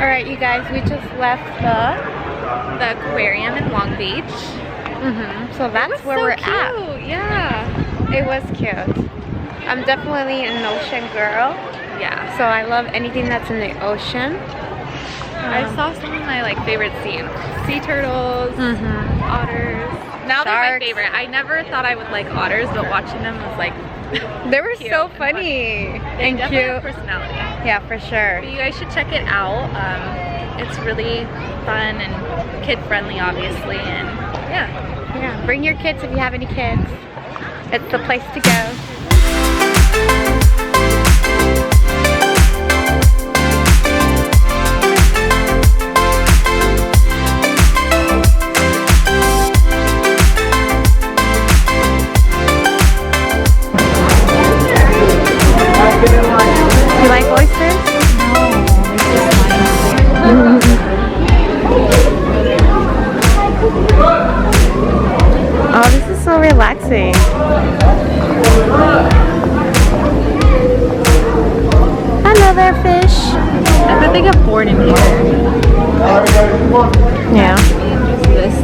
Alright, you guys, we just left the aquarium in Long Beach. So that's where we're at. Yeah. It was cute. I'm definitely an ocean girl. Yeah. So I love anything that's in the ocean. I saw some of my favorite scenes. Sea turtles, otters. Now they're my favorite. I never thought I would like otters, but watching them was like they were so funny and cute. Have personality. Yeah, for sure. But you guys should check it out. It's really fun and kid friendly, obviously, and yeah. Bring your kids if you have any kids. It's the place to go. You like oysters? No, oh, this is so relaxing. Hello there, fish. I bet they get bored in here. Yeah. This,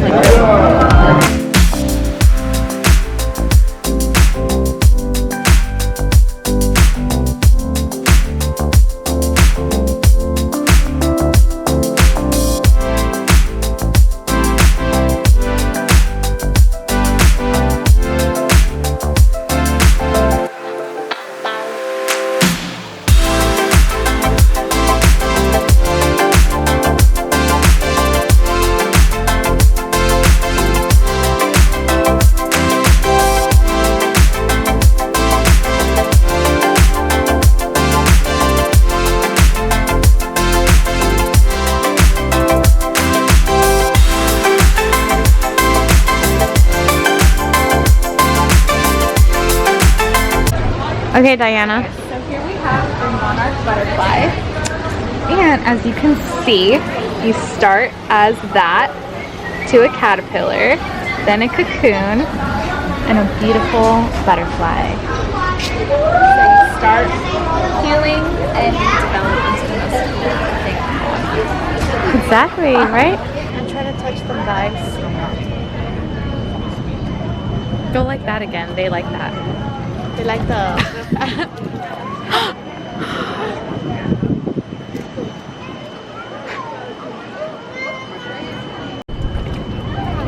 Okay, Diana. so here we have our monarch butterfly. And as you can see, you start as that to a caterpillar, then a cocoon, and a beautiful butterfly. So you start healing and you develop into the most beautiful thing. Exactly, right? And try to touch them, guys. Go like that again. They like that. They like the...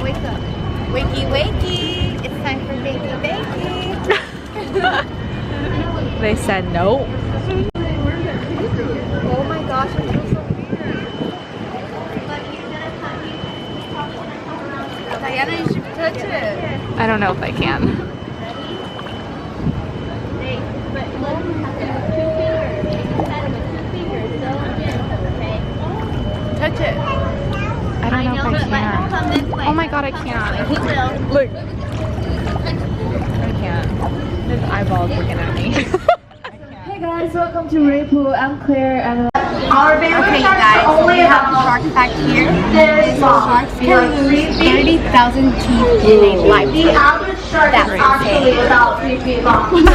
Wake up. Wakey, wakey. It's time for bakey, bakey. They said no. Oh my gosh, I feel so weird. Diana, you should touch it. I don't know if I can. Touch it. I don't know if I can. Oh my god, I can't. Look. I can't. His eyeballs looking at me. Hey guys, welcome to Ray Pool. I'm Claire and our Okay, you guys, we have the shark fact here. Sharks can lose 30,000 teeth in a lifetime. the average shark is actually about 3 feet long.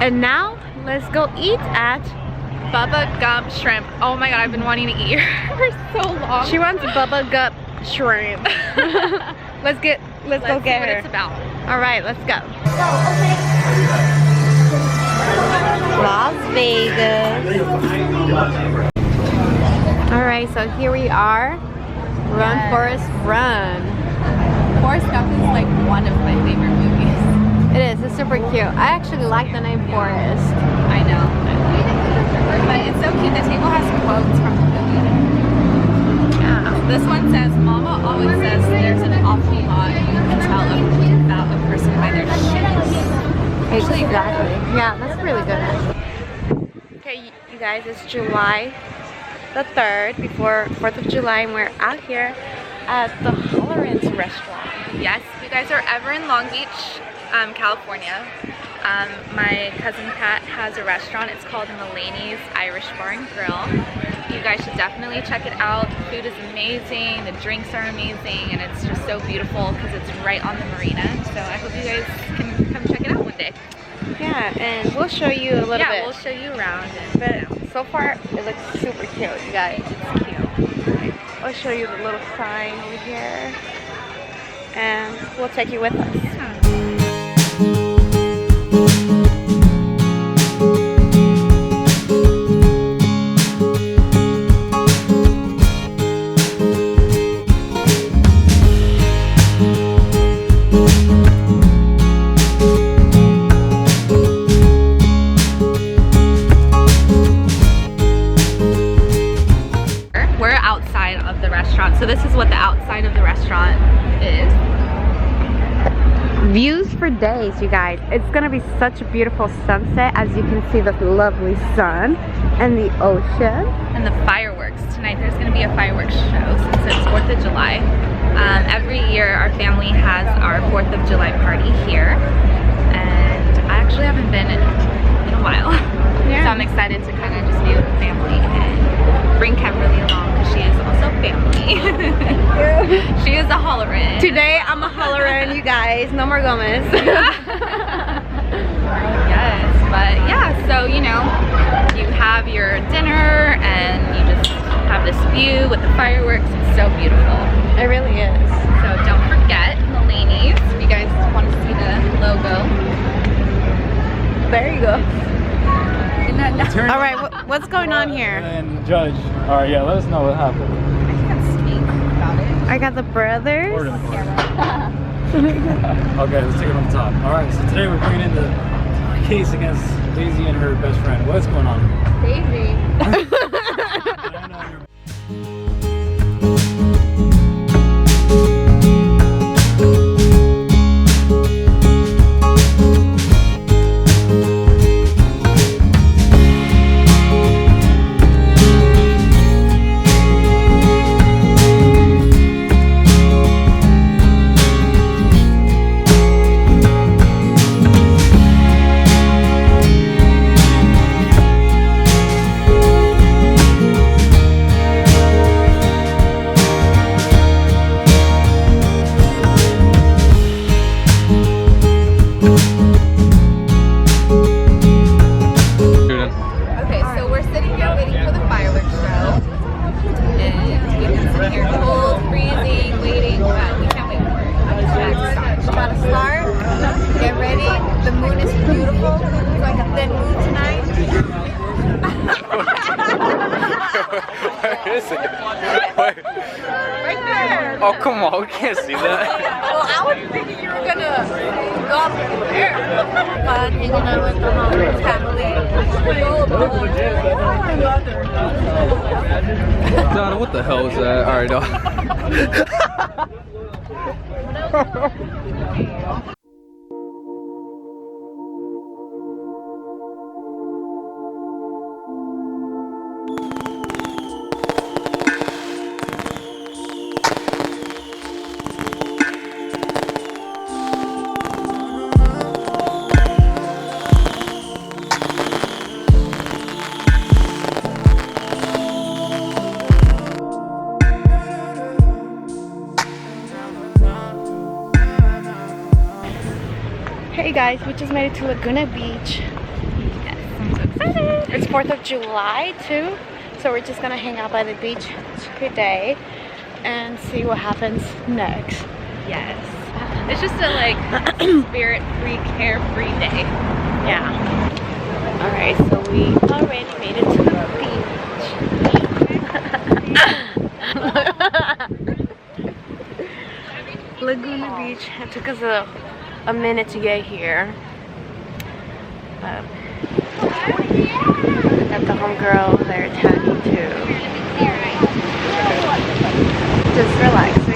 And now, let's go eat at... Bubba Gump Shrimp. Oh my god, I've been wanting to eat here for so long. She wants Bubba Gump Shrimp. Let's go get see her. what it's about. Alright, let's go. Las Vegas. Alright, so here we are. Run, Yes. Forrest, run. Forrest Gump is like one of my favorite movies. It is, it's super cute. I actually like the name Forrest. I know. But it's so cute. The table has quotes from the movie. Yeah. This one says, Mama always says there's an awful lot you can tell about a person by their shoes. really exactly. Good. Yeah, that's really good. Okay, you guys, it's July the 3rd, before 4th of July, and we're out here at the Hollerins restaurant. Yes, if you guys are ever in Long Beach, California, my cousin Pat has a restaurant. It's called Mulaney's Irish Bar and Grill. You guys should definitely check it out. The food is amazing, the drinks are amazing, and it's just so beautiful because it's right on the marina. So I hope you guys can come check it out one day. Yeah, and we'll show you a little bit. Yeah, we'll show you around. But so far, it looks super cute, you guys. It's cute. I'll show you the little sign over here, and we'll take you with us. So this is what the outside of the restaurant is. Views for days, you guys. It's gonna be such a beautiful sunset. As you can see, the lovely sun and the ocean. And the fireworks. Tonight there's gonna be a fireworks show since it's 4th of July. Every year our family has our 4th of July party here. And I actually haven't been in a while. Yeah. So I'm excited to kind of just be with the family and bring Kenberli along because she is also family. She is a Hollerin. Today I'm a Hollerin, you guys. No more Gomez. Yes, but yeah, so you know, you have your dinner and you just have this view with the fireworks. It's so beautiful. It really is. So don't forget Mulaney's if you guys want to see the logo. There you go. All right, what's going on here? And judge. All right, yeah, let us know what happened. I can't speak about it. I got the brothers. Order the Okay, let's take it on the top. All right, so today we're bringing in the case against Daisy and her best friend. What's going on? Daisy. Oh, come on, we can't see that. Well, I was thinking you were gonna go up there. But hanging out with the Hollerins family. Donna, what the hell is that? Alright, no. Hey guys, we just made it to Laguna Beach. Yes, I'm so excited. It's 4th of July too, so we're just gonna hang out by the beach today and see what happens next. Yes. It's just a like spirit-free, carefree day. Yeah. Alright, so we already made it to the beach. Laguna Beach. It took us a minute to get here. Got the homegirl there attending to just relax.